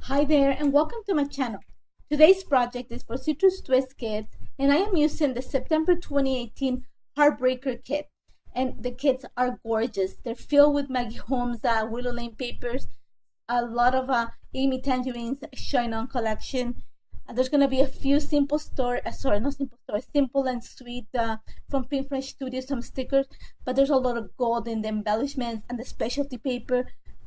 Hi there and welcome to my channel. Today's project is for Citrus Twist kits and I am using the September 2018 Hearbreaker kit. And the kits are gorgeous. They're filled with Maggie Holmes Willow Lane papers, a lot of Amy Tangerine's Shine On collection. There's going to be a few simple simple and sweet from Pink Fresh Studios, some stickers, but there's a lot of gold in the embellishments and the specialty paper.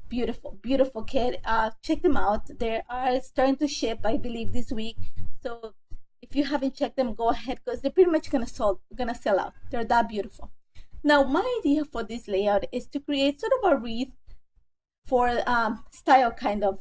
Beautiful kit. Check them out. They are starting to ship, I believe, this week. So if you haven't checked them, go ahead because they're pretty much gonna sell out. They're that beautiful. Now my idea for this layout is to create sort of a wreath for style kind of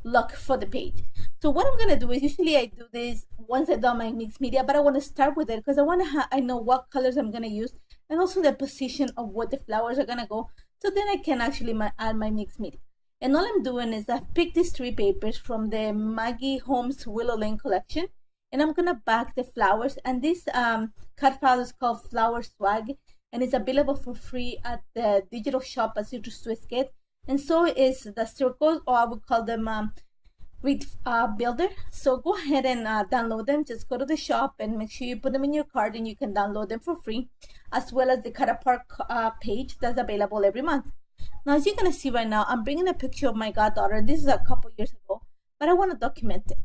look for the page. So what I'm gonna do is usually I do this once I've done my mixed media, but I want to start with it because I know what colors I'm gonna use and also the position of what the flowers are gonna go. So then I can actually add my mixed media. And all I'm doing is I've picked these three papers from the Maggie Holmes Willow Lane collection. And I'm going to back the flowers. And this cut file is called Flower Swag. And it's available for free at the digital shop at Citrus Twist Kit. And so is the circles, or I would call them wreath builder. So go ahead and download them. Just go to the shop and make sure you put them in your cart and you can download them for free, as well as the cut apart page that's available every month. Now, as you're gonna see right now, I'm bringing a picture of my goddaughter. This is a couple years ago, but I want to document it.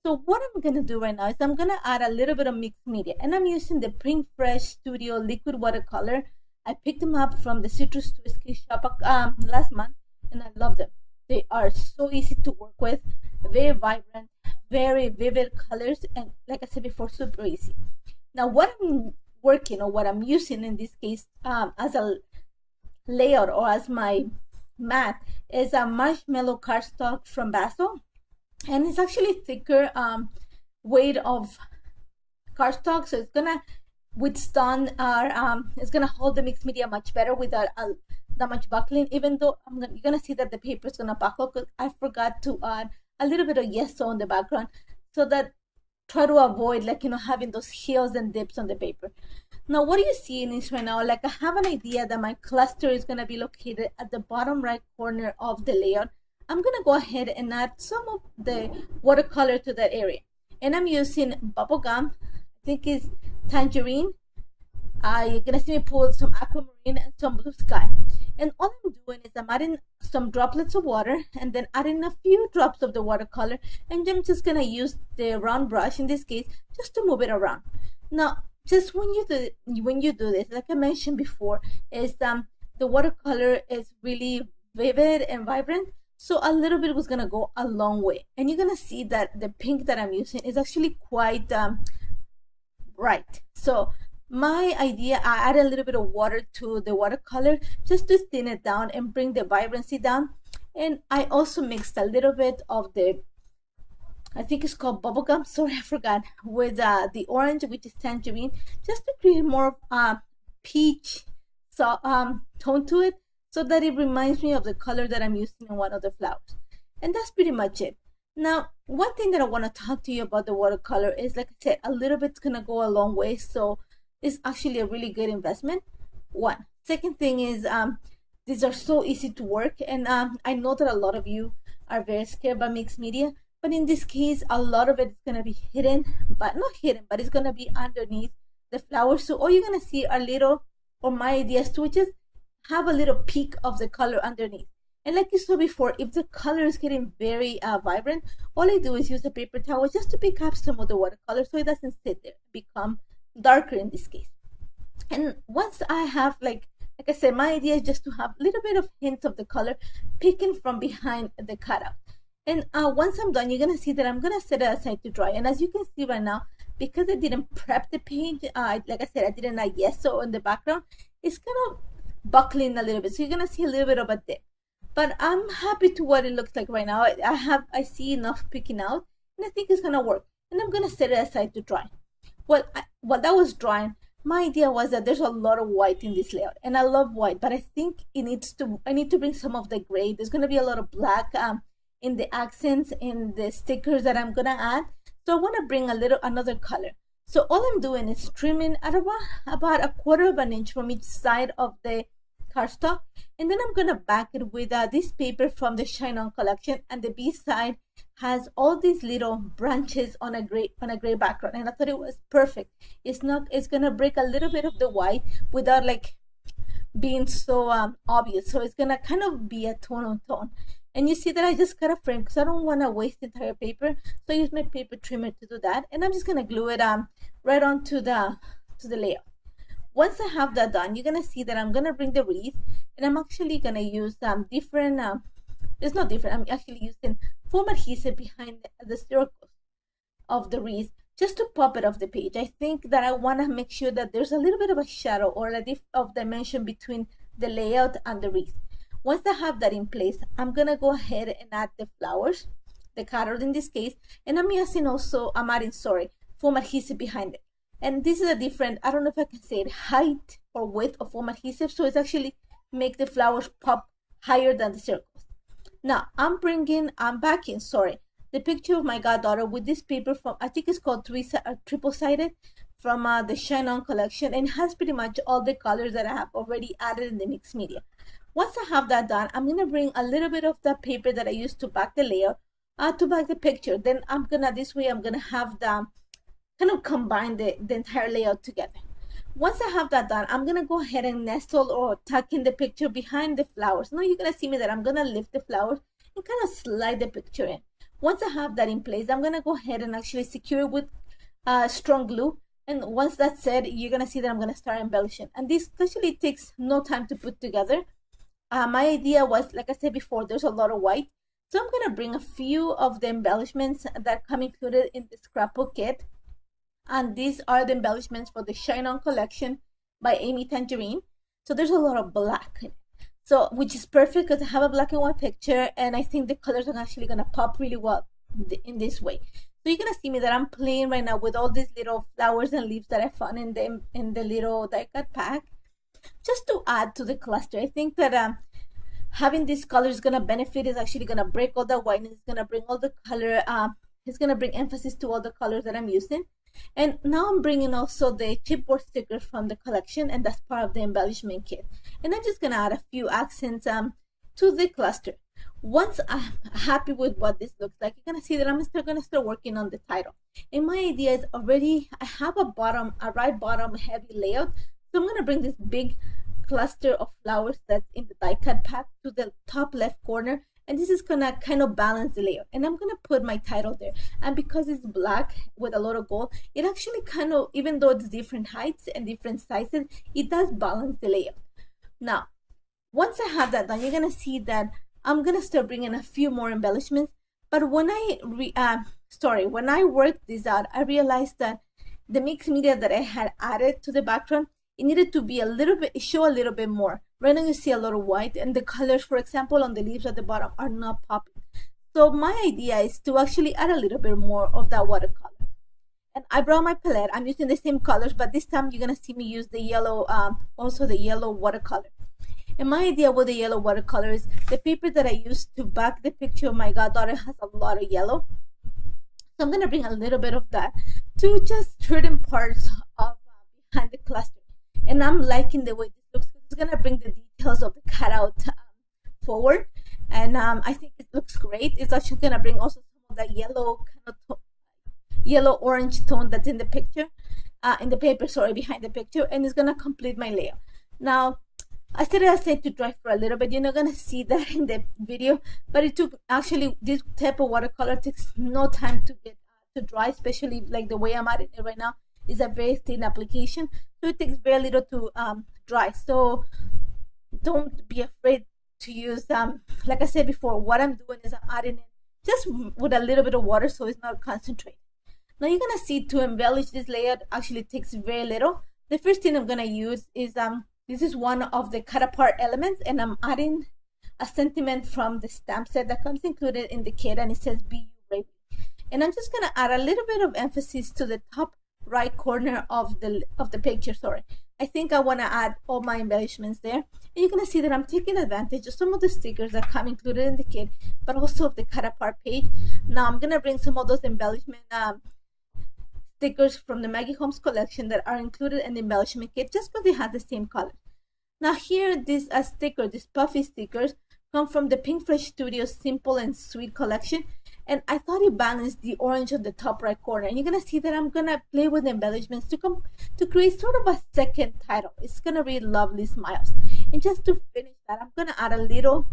So what I'm gonna do right now is I'm gonna add a little bit of mixed media, and I'm using the Pink Fresh Studio liquid watercolor. I picked them up from the Citrus Twist Kit shop last month, and I love them. They are so easy to work with, very vibrant, very vivid colors, and like I said before, super easy. Now what I'm working, or what I'm using in this case as a layout or as my mat, is a marshmallow cardstock from Basil, and it's actually thicker weight of cardstock, so it's gonna withstand our it's gonna hold the mixed media much better without that much buckling, even though you're gonna see that the paper is gonna buckle because I forgot to add a little bit of gesso on the background, so that try to avoid having those hills and dips on the paper. Now what you see in this right now, I have an idea that my cluster is gonna be located at the bottom right corner of the layout. I'm gonna go ahead and add some of the watercolor to that area, and I'm using bubblegum. I think it's tangerine. You're gonna see me pull some aquamarine and some blue sky. And all I'm doing is I'm adding some droplets of water and then adding a few drops of the watercolor, and I'm just gonna use the round brush in this case just to move it around. Now, just when you do this, like I mentioned before, is the watercolor is really vivid and vibrant, so a little bit was gonna go a long way. And you're gonna see that the pink that I'm using is actually quite bright. So my idea, I add a little bit of water to the watercolor just to thin it down and bring the vibrancy down. And I also mixed a little bit of the, I think it's called bubblegum, sorry I forgot, with the orange, which is tangerine, just to create more peach tone to it, so that it reminds me of the color that I'm using in one of the flowers. And that's pretty much it. Now, one thing that I want to talk to you about the watercolor is, like I said, a little bit's gonna go a long way, so it's actually a really good investment. One. Second thing is these are so easy to work, and I know that a lot of you are very scared about mixed media, but in this case a lot of it is going to be hidden, but not hidden, but it's going to be underneath the flowers. So all you're going to see are little, or my idea is to just have a little peek of the color underneath. And like you saw before, if the color is getting very vibrant, all I do is use a paper towel just to pick up some of the watercolor so it doesn't sit there, become darker in this case. And once I have, like I said, my idea is just to have a little bit of hints of the color peeking from behind the cutout. And once I'm done, you're gonna see that I'm gonna set it aside to dry. And as you can see right now, because I didn't prep the page, like I said, I didn't add gesso in the background, it's kind of buckling a little bit, so you're gonna see a little bit of a dip. But I'm happy to what it looks like right now. I see enough peeking out, and I think it's gonna work. And I'm gonna set it aside to dry. While that was drying, my idea was that there's a lot of white in this layout, and I love white, but I think I need to bring some of the gray. There's going to be a lot of black in the accents, in the stickers that I'm going to add, so I want to bring another color. So all I'm doing is trimming at about a quarter of an inch from each side of the cardstock, and then I'm gonna back it with this paper from the Shine On collection, and the B side has all these little branches on a gray background, and I thought it was perfect. It's gonna break a little bit of the white without like being so obvious, so it's gonna kind of be a tone on tone. And you see that I just cut a frame because I don't want to waste the entire paper, so I use my paper trimmer to do that, and I'm just gonna glue it right onto the layout. Once I have that done, you're gonna see that I'm gonna bring the wreath, and I'm actually gonna use different it's not different, I'm actually using foam adhesive behind the circles of the wreath just to pop it off the page. I think that I want to make sure that there's a little bit of a shadow or a dip of dimension between the layout and the wreath. Once I have that in place, I'm gonna go ahead and add the flowers, the carrot in this case, and I'm adding foam adhesive behind it. And this is a different, I don't know if I can say it, height or width of foam adhesive, so it's actually make the flowers pop higher than the circles. Now I'm backing the picture of my goddaughter with this paper from, I think it's called triple-sided, from the Shine On collection, and has pretty much all the colors that I have already added in the mixed media. Once I have that done, I'm gonna bring a little bit of the paper that I used to back the layer to back the picture. Then I'm gonna have the kind of combine the entire layout together. Once I have that done, I'm gonna go ahead and nestle or tuck in the picture behind the flowers. Now you're gonna see me that I'm gonna lift the flowers and kind of slide the picture in. Once I have that in place, I'm gonna go ahead and actually secure it with strong glue. And once that's said, you're gonna see that I'm gonna start embellishing. And this actually takes no time to put together. My idea was, like I said before, there's a lot of white. So I'm gonna bring a few of the embellishments that come included in the scrapbook kit. And these are the embellishments for the Shine On collection by Amy Tangerine. So there's a lot of black in it. So, which is perfect because I have a black and white picture, and I think the colors are actually gonna pop really well in this way. So you're gonna see me that I'm playing right now with all these little flowers and leaves that I found in the little die cut pack, just to add to the cluster. I think that having these colors is gonna benefit. Is actually gonna break all the whiteness. It's gonna bring all the color. It's gonna bring emphasis to all the colors that I'm using. And now I'm bringing also the chipboard stickers from the collection, and that's part of the embellishment kit. And I'm just gonna add a few accents to the cluster. Once I'm happy with what this looks like, you're gonna see that I'm gonna start working on the title. And my idea is I have a right bottom heavy layout, so I'm gonna bring this big cluster of flowers that's in the die cut pack to the top left corner, and this is gonna kind of balance the layout. And I'm gonna put my title there, and because it's black with a lot of gold, it actually kind of, even though it's different heights and different sizes, it does balance the layout. Now once I have that done, you're gonna see that I'm gonna start bringing a few more embellishments. But when I worked this out, I realized that the mixed media that I had added to the background, it needed to be show a little bit more. Right now you see a lot of white, and the colors, for example, on the leaves at the bottom are not popping. So my idea is to actually add a little bit more of that watercolor. And I brought my palette. I'm using the same colors, but this time you're gonna see me use the yellow, also the yellow watercolor. And my idea with the yellow watercolor is the paper that I used to back the picture of my goddaughter has a lot of yellow. So I'm gonna bring a little bit of that to just certain parts of behind the cluster. And I'm liking the way this looks. It's gonna bring the details of the cutout forward, and I think it looks great. It's actually gonna bring also some of that yellow kind of yellow orange tone that's in the picture, in the paper, behind the picture, and it's gonna complete my layout. Now I said to dry for a little bit. You're not gonna see that in the video, but it took, actually this type of watercolor takes no time to get to dry, especially like the way I'm at it right now is a very thin application, so it takes very little to dry. So don't be afraid to use like I said before, what I'm doing is I'm adding it just with a little bit of water so it's not concentrated. Now you're gonna see to embellish this layout actually takes very little. The first thing I'm gonna use is this is one of the cut apart elements, and I'm adding a sentiment from the stamp set that comes included in the kit, and it says "Be You Baby." And I'm just gonna add a little bit of emphasis to the top right corner of the picture. I think I want to add all my embellishments there, and you're gonna see that I'm taking advantage of some of the stickers that come included in the kit, but also of the cut apart page. Now I'm gonna bring some of those embellishment stickers from the Maggie Holmes collection that are included in the embellishment kit, just because they have the same color. Now here, this sticker, these puffy stickers, come from the Pink Fresh Studios Simple and Sweet collection. And I thought it balanced the orange on the top right corner. And you're gonna see that I'm gonna play with embellishments to create sort of a second title. It's gonna read Lovely Smiles. And just to finish that, I'm gonna add a little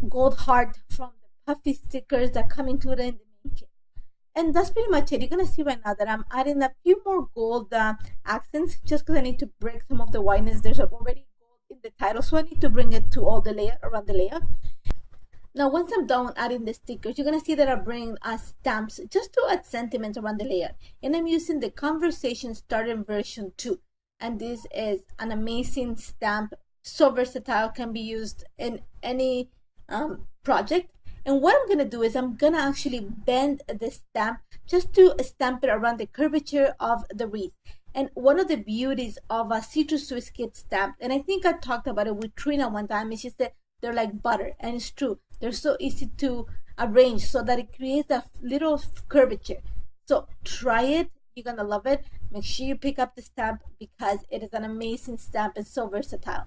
gold heart from the puffy stickers that come included in the main kit. And that's pretty much it. You're gonna see right now that I'm adding a few more gold accents just because I need to break some of the whiteness. There's already gold in the title, so I need to bring it to all the layout, around the layout. Now, once I'm done adding the stickers, you're going to see that I bring stamps just to add sentiments around the layout. And I'm using the Conversation Starter version 2. And this is an amazing stamp, so versatile, can be used in any project. And what I'm going to do is I'm going to actually bend the stamp just to stamp it around the curvature of the wreath. And one of the beauties of a Citrus Swiss Kit stamp, and I think I talked about it with Trina one time, is just that they're like butter, and it's true. They're so easy to arrange so that it creates a little curvature. So try it. You're gonna love it. Make sure you pick up the stamp because it is an amazing stamp and so versatile.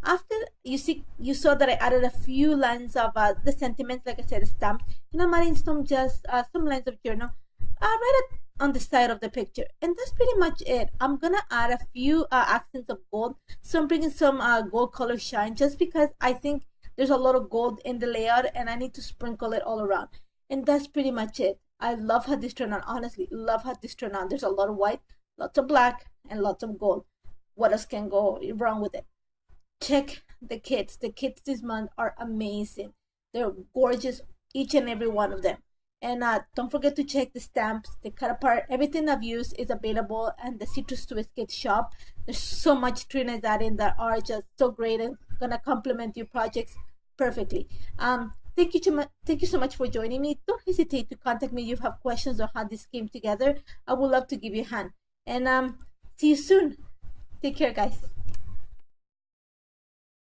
After you saw that I added a few lines of the sentiments, like I said, stamps, and I'm adding some lines of journal right on the side of the picture, and that's pretty much it. I'm gonna add a few accents of gold, so I'm bringing some gold color shine just because I think there's a lot of gold in the layout and I need to sprinkle it all around. And that's pretty much it. I love how this turned out. Honestly, love how this turned out. There's a lot of white, lots of black, and lots of gold. What else can go wrong with it? Check the kits. The kits this month are amazing. They're gorgeous, each and every one of them. And don't forget to check the stamps, the cut apart. Everything I've used is available in the Citrus Swiss Kit shop. There's so much Trina is adding that are just so great and gonna complement your projects perfectly. Thank you so much for joining me. Don't hesitate to contact me if you have questions on how this came together. I would love to give you a hand. And see you soon. Take care, guys.